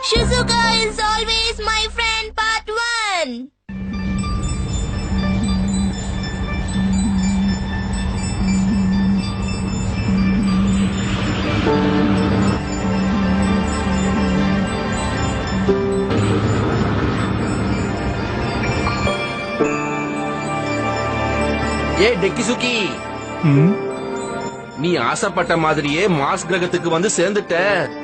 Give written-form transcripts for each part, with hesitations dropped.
Shizuka is always my friend part 1. ஏ டெக்கிசுகி, நீ ஆசைப்பட்ட மாதிரியே மாஸ் கிரகத்துக்கு வந்து சேர்ந்துட்ட.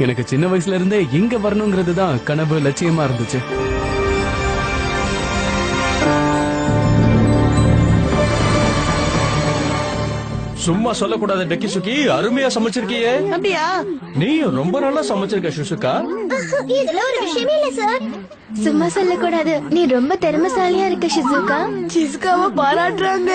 எனக்கு சின்ன வயசுல இருந்தே இங்க வரணுங்கிறது தான் கனவு, லட்சியமா இருந்துச்சு. சும்மா சொல்லக்கூடாது டெக்கிசுகி, அருமையா சமைச்சிருக்கியே. அப்படியா? நீயும் ரொம்ப நல்லா சமைச்சிருக்க ஷிசுகா. இதெல்லாம் ஒரு விஷயமே இல்ல சார். சும்மா சொல்லக்கூடாது, நீ ரொம்ப திறமைசாலியா இருக்க ஷிசுகா. சிசுகாவை பாராட்டுறாங்க.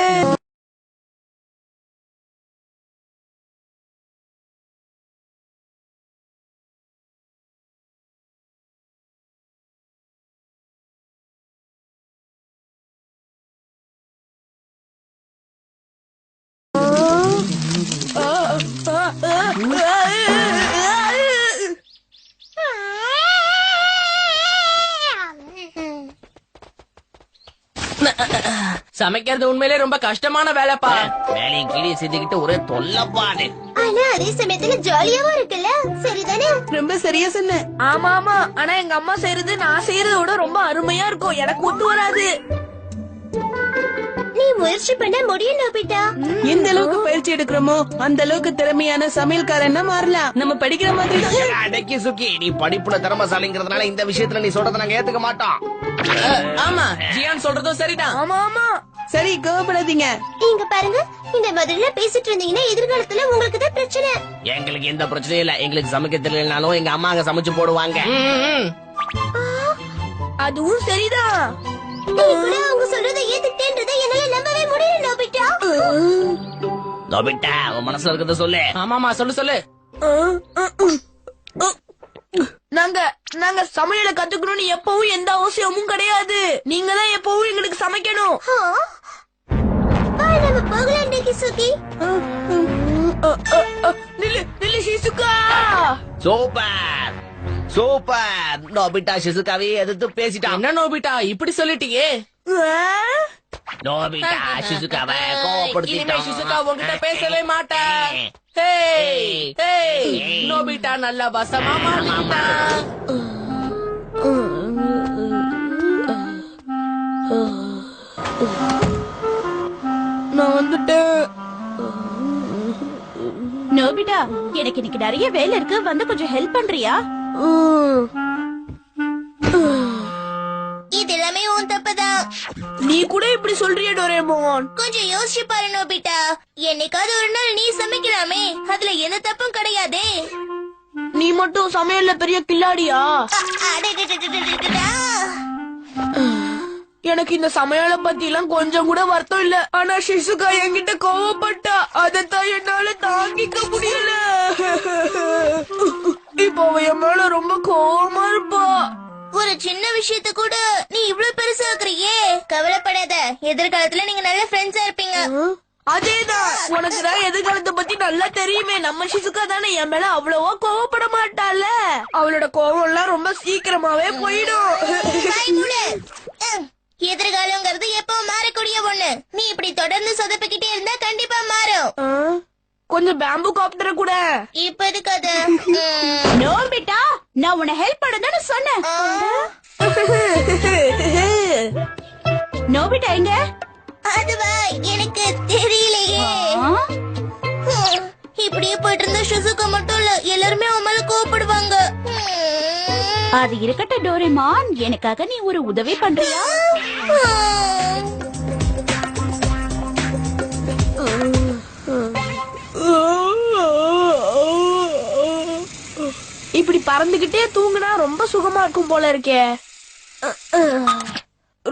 சமைக்கிறது உண்மையிலே ரொம்ப கஷ்டமான வேலைப்பா. வேலையை கீழே செஞ்சுக்கிட்டு ஒரே தொல்லப்பாடு. ஆனா அதே சமயத்துல ஜாலியாவும் இருக்குல்ல, சரிதானே? ரொம்ப சரியா சொன்ன. ஆமா ஆமா, ஆனா எங்க அம்மா செய்யறது நான் செய்யறத விட ரொம்ப அருமையா இருக்கும். எனக்கு ஒத்து வராது. நீ முயற்சி பண்ண முடியும் நோபிட்டா. எந்த அளவுக்கு பயிற்சி எடுக்கிறோமோ அந்த அளவுக்கு திறமையான சமையல்காரன்னா மாறலாம். நம்ம படிக்கிற மாதிரி தான். டெக்கிசுகி, நீ படிப்புல திறமசாலிங்கிறதுனால இந்த விஷயத்துல நீ சொல்றதை நாங்க ஏத்துக்க மாட்டோம். ஆமா, ஜியான் சொல்றதும் சரிதான். ஆமா ஆமா, சரி கோவப்படாதீங்க. இங்க பாருங்க, இந்த மாதிரிலாம் பேசிட்டு இருந்தீங்கன்னா எதிர்காலத்துல உங்களுக்கு தான் பிரச்சனை. எங்களுக்கு எந்த பிரச்சனையும் இல்ல. எங்களுக்கு சமைக்க தெரியலனாலும் எங்க அம்மா அங்க சமைச்சு போடுவாங்க. அதுவும் சரிதான். நீ கூட அவங்க சொல்றதை ஏத்துக்கிட்டேன்றதை என்னால நம்பவே முடியல நோபிட்டா. நோபிட்டா, உன் மனசுல இருக்கிறத சொல்லு. ஆமாமா, சொல்லு சொல்லு. நாங்க சமையல கத்துக்கணும்னு எப்பவும் எந்த அவசியமும் கிடையாது. நீங்க தான் எப்பவும் எங்களுக்கு சமைக்கணும். நம்ம போகலாம் டெக்கிசுகி. நில்லு ஷிசுகா. Super super. நோபிட்டா ஷிசுகாவே எதிர்த்து பேசிட்டான். என்ன நோபிட்டா இப்படி சொல்லிட்டியே? நோபிட்டா ஷிசுகாவை இனிமே கோவப்படுத்திட்டான். ஷிசுகா உன்கிட்ட பேசவே மாட்டா. ஹேய் ஹேய், நோபிட்டா நல்லா வசமா மாட்டிக்கிட்டான். நான் வந்துட்டேன். நோபிட்டா, எனக்கு இன்னைக்கு நிறைய வேலை இருக்கு, வந்து கொஞ்சம் ஹெல்ப் பண்றியா? இது எல்லாமே உன் தப்புதான். நீ கூட இப்படி சொல்றிய டோரேமோன். கொஞ்சம் யோசிச்சு பாரு நோபிட்டா. என்னைக்காவது ஒரு நாள் நீ சமைக்கலாமே, அதுல எந்த தப்பும் கிடையாதே. நீ மட்டும் சமையல்ல பெரிய கில்லாடியா? அடடடடடடடா. எனக்கு இந்த சமையல பத்தி எல்லாம் கொஞ்சம் கூட வருத்தம் இல்ல. ஆனா ஷிசுகா என்கிட்ட கோவப்பட்டா. அதத்தான் என்னால தாங்கிக்க முடியல. இப்போ அவ என் மேல ரொம்ப கோவமா இருப்பா. ஒரு சின்ன விஷயத்த கூட நீ இவ்ளோ பெருசாக்குறியே. கவலைப்படாத, எதிர்காலத்துல நீங்க நல்ல ஃப்ரெண்ட்ஸா இருப்பீங்க. அதேதான், உனக்கு தான் எதிர்காலத்தை பத்தி நல்லா தெரியுமே. நம்ம ஷிசுகா தானே என் மேல அவ்வளவா கோவப்பட மாட்டால. அவளோட கோவம் எல்லாம் ரொம்ப சீக்கிரமாவே போயிடும். வாய் மூடு. எதிர்காலங்கிறது எப்பவும் மாறக்கூடிய ஒண்ணு. நீ இப்படி தொடர்ந்து சொதப்பிக்கிட்டே இருந்தா கண்டிப்பா மாறும். கொஞ்சம் பேம்பு காப்டர கூட. இப்ப எதுக்கு அது? நோபிட்டா, நான் உன்னை ஹெல்ப் பண்ணணும்னு சொன்னேன். நோபிட்டா எங்க? அதுவா, எனக்கு தெரியலையே. இப்படியே போயிட்டு இருந்தா ஷிசுகா மட்டும் இல்ல, எல்லாருமே அவன் மேல கோவப்படுவாங்க. அது இருக்கட்டும் டோரேமான், எனக்காக நீ ஒரு உதவி பண்றியா? இப்படி பறந்துகிட்டே தூங்குனா ரொம்ப சுகமா இருக்கும் போல இருக்கே.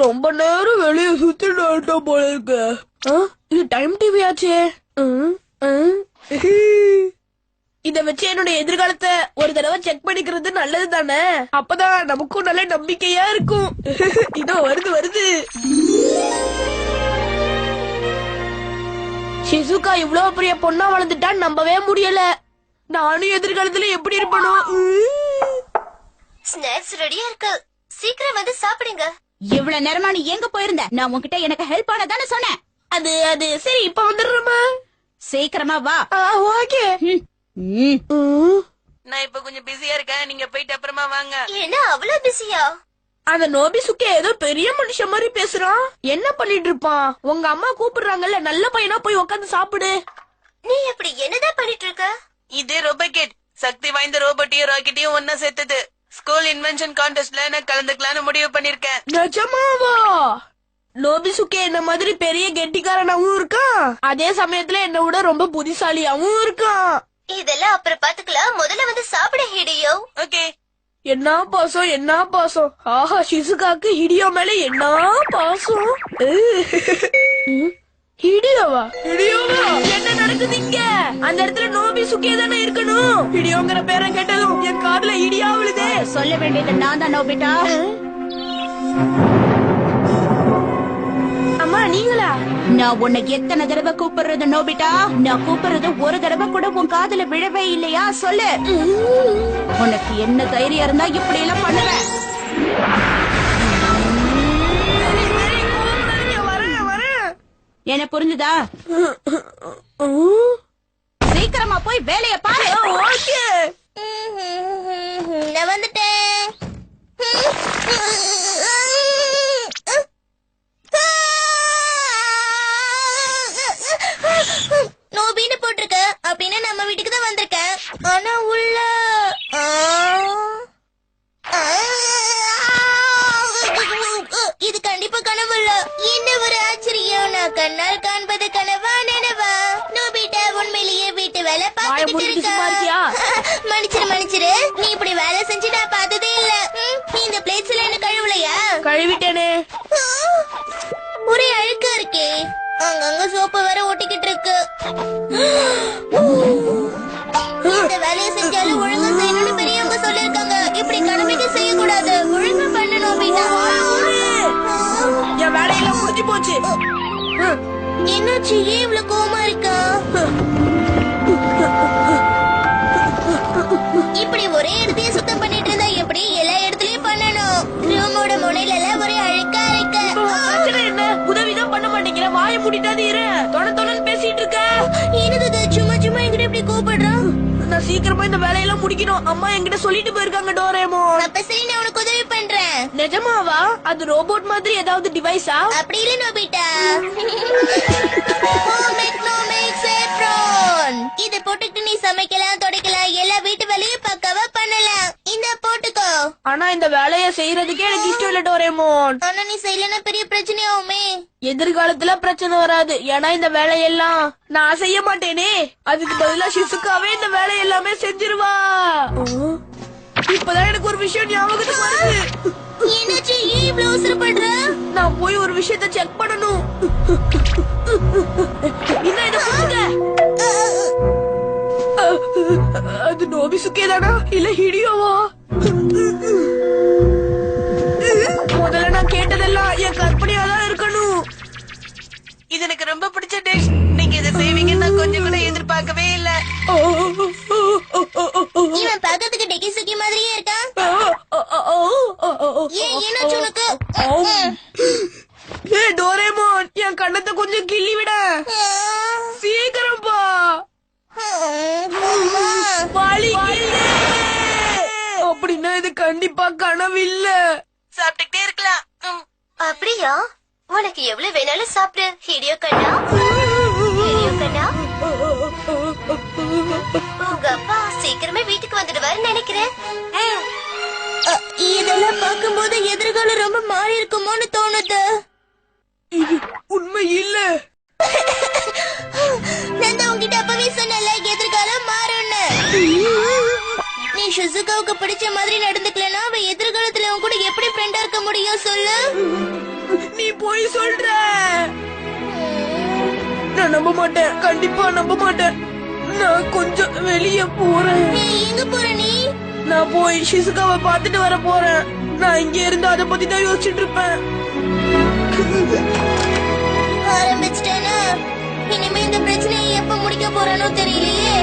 ரொம்ப நேரம் வெளியே சுத்தி நடட்டும் போல இருக்கு. இது டைம் டிவி ஆச்சே. இத வச்சு என்னோட எதிர்காலத்தை ஒரு தடவை செக் பண்ணிக்கிறது நல்லது தானே. அப்பதான் நமக்கும் நல்ல நம்பிக்கையா இருக்கும். இதோ வருது வருது. ஷிசுகா இவ்வளவு பெரிய பொண்ணா வளர்ந்துட்டான்னு நம்பவே முடியல. நானும் எதிர்காலத்துல எப்படி இருப்பணும். ஸ்நாக்ஸ் ரெடியா இருக்கு, சீக்கிரம் வந்து சாப்பிடுங்க. இவ்வளவு நேரமா நீ எங்க போயிருந்த? நான் உன்கிட்ட எனக்கு ஹெல்ப் பண்ணதானே சொன்னேன். அது சரி, இப்ப வந்துடுறோமா? சீக்கிரமா வா. ஓகே. நான் இப்ப கொஞ்சம் பிஸியா இருக்கேன், நீங்க போயிட்டு அப்புறமா வாங்க. என்ன அவ்வளவு பிஸியா? அந்த நோபிசுக்கே ஏதோ பெரிய மனுஷன் மாதிரி பேசுறான். என்ன பண்ணிட்டு இருப்பான்? உங்க அம்மா கூப்பிடுறாங்கல்ல, நல்ல பையனா போய் உட்காந்து சாப்பிடு. நீ எப்படி என்னதான் பண்ணிட்டு இருக்க? இது ரோபோகேட், சக்தி வாய்ந்த ரோபோட்டையும் ராக்கெட்டையும் ஒன்னா சேர்த்தது. ஸ்கூல் இன்வென்ஷன் கான்டெஸ்ட்ல நான் கலந்துக்கலாம்னு முடிவு பண்ணிருக்கேன். நிஜமாவா? நோபிசுக்கே என்ன மாதிரி பெரிய கெட்டிக்காரனாவும் இருக்கான், அதே சமயத்துல என்ன விட ரொம்ப புத்திசாலியாவும் இருக்கான். இதெல்லாம் அப்புறம் பாத்துக்கலாம், முதல்ல வந்து சாப்பிட ஹிடியோ. ஓகே. என்ன பாசம், என்ன பாசம். ஆஹா, ஷிசுகாக்கு ஹிடியோ மேல என்ன பாசம். ஹிடியோவா? ஹிடியோவா? என்ன நடக்குது இங்க? அந்த இடத்துல நோபிசுக்கே தானே இருக்கணும். ஹிடியோங்கிற பேரை கேட்டதும் என் காதுல இடியா விழுதே. சொல்ல வேண்டியது நான் தான் நோபிட்டா. அம்மா நீங்களா? நான் உன்னை எத்தனை தடவை கூப்பிடுறது நோபிட்டா? நான் கூப்பிடுறது ஒரு தடவை கூட உன் காதுல விழவே இல்லையா? சொல்லு. உனக்கு என்ன தைரியம் இருந்தா இப்படி எல்லாம் பண்ணுவேன்? என்ன புரிஞ்சுதா? சீக்கிரமா போய் வேலைய பாரு. ஓகே. நான் வந்துட்டேன். நோபின்னு போட்டிருக்க, அப்படின்னா நம்ம வீட்டுக்கு தான் வந்திருக்கேன். ஆனா உள்ள இது கண்டிப்பா கனவு இல்ல. என்ன ஒரு ஆச்சரியம், நான் கண்ணால் காண்பது கனவா நனவா? நோபிட்டா உண்மையிலேயே வீட்டு வேலை பார்த்துக்கிட்டு இருக்கா? மன்னிச்சிரு, நீ இப்படி வேலை செஞ்சு நான் பார்த்ததே இல்ல. இந்த பிளேட்ஸ்ல என்ன கழுவலையா? கழுவிட்டேனே. ஒரே அழுக்கா இருக்கே, அங்கங்க சோப்பு வேற ஒட்டிக்கிட்டு இருக்கு. இந்த வேலையை செஞ்சாலும் ஒழுங்கா செய்யணும்னு பெரியவங்க சொல்லிருக்காங்க. இப்படி கடமைக்கு செய்யக்கூடாது, ஒழுங்கா பண்ணணும் அப்படின்னா. என் வேலையெல்லாம் முடிஞ்சு போச்சு. என்னாச்சு, ஏன் இவ்வளவு கோவமா இருக்கா? இப்படி ஒரே இடத்தையே சுத்தம் பண்ணிட்டு இருந்தா எப்படி? எல்லா இடத்துலயும் பண்ணணும். ரூமோட முனையில எல்லாம் ஒரே அழுக்கா இருக்கு. என்ன உதவிதான் பண்ண மாட்டேங்கிற? வாயை மூடிட்டாது இரு. தொணன்னு பேசிட்டு இருக்க. என்னது சும்மா என்கிட்ட இப்படி கூப்பிடுறான்? நான் சீக்கிரமா இந்த வேலையெல்லாம் முடிக்கணும். அம்மா என்கிட்ட சொல்லிட்டு போயிருக்காங்க டோரேமோன். அப்ப சரி, நான் உனக்கு உதவி பண்றேன். நிஜமாவா? அது ரோபோட் மாதிரி ஏதாவது டிவைஸா? அப்படி இல்ல நோபிட்டா. இத போட்டுக்கிட்டு நீ சமைக்கலாம், துடைக்கலாம், எல்லா வீட்டு வேலையும் பக்காவா பண்ணலாம். இந்த போட்டுக்கோ. ஆனா இந்த வேலையை செய்யறதுக்கே எனக்கு இஷ்டம் இல்ல டோரேமோன். ஆனா நீ செய்யலன்னா பெரிய பிரச்சனை ஆகுமே. எதிர்காலத்துல பிரச்சனை வராது, ஏன்னா இந்த வேலையெல்லாம் நான் செய்ய மாட்டேனே. அதுக்கு பதிலா ஷிசுகாவே இந்த வேலை எல்லாமே செஞ்சிருவா. இப்பதான் எனக்கு ஒரு விஷயம் ஞாபகத்துக்கு வருது. என்னாச்சு, ஏன் இவ்வளவு அவசரப்படுற? நான் போய் ஒரு விஷயத்தை செக் பண்ணணும். என்ன இதை புரிஞ்சுக்க? அது நோபிசுக்கே தானா இல்ல ஹிடியோவா? முதல்ல நான் கேட்டதெல்லாம் என் கற்பனையா தான் இருக்கணும். இது எனக்கு ரொம்ப பிடிச்ச டிஷ். நீங்க இதை செய்வீங்கன்னு நான் கொஞ்சம் கூட எதிர்பார்க்கவே இல்ல. இவன் பாக்கிறதுக்கு டெக்கிசுக்கி மாதிரியே இருக்கான். ஏன் என்னாச்சு உனக்கு? டோரேமோன், என் கண்ணத்தை கொஞ்சம் கிள்ளி விட. சீக்கிரம் பா. அப்படின்னா இது கண்டிப்பா கனவு இல்ல. சாப்பிட்டுட்டே இருக்கலாம். அப்படியா? உனக்கு எவ்வளவு வேணாலும் சாப்பிடு. ஹிடியோ கண்ணா, உங்க அப்பா சீக்கிரமே வீட்டுக்கு வந்துடுவாருன்னு நினைக்கிறேன். இதெல்லாம் பார்க்கும்போது எதிர்காலம் ரொம்ப மாறி இருக்குமோன்னு தோணுது. இது உண்மை இல்ல. நான் தான் உங்ககிட்ட அப்பவே சொன்னல, எதிர்காலம் மாறும்னு. நீ ஷிசுகாவுக்கு பிடிச்ச மாதிரி நடந்துக்கலன்னா அவ எதிர்காலத்துல உன் கூட எப்படி ஃப்ரெண்டா இருக்க முடியும் சொல்லு? நீ போய் சொல்ற. நான் நம்ப மாட்டேன், கண்டிப்பா நம்ப மாட்டேன். நான் கொஞ்சம் வெளியே போறேன். எங்க போற நீ? நான் போய் ஷிசுகாவை பாத்துட்டு வர போறேன். நான் இங்க இருந்து அதை பத்தி தான் யோசிச்சுட்டு இருப்பேன். ஆரம்பிச்சிட்டேனா? இனிமே இந்த பிரச்சனையை எப்ப முடிக்க போறானோ தெரியலையே.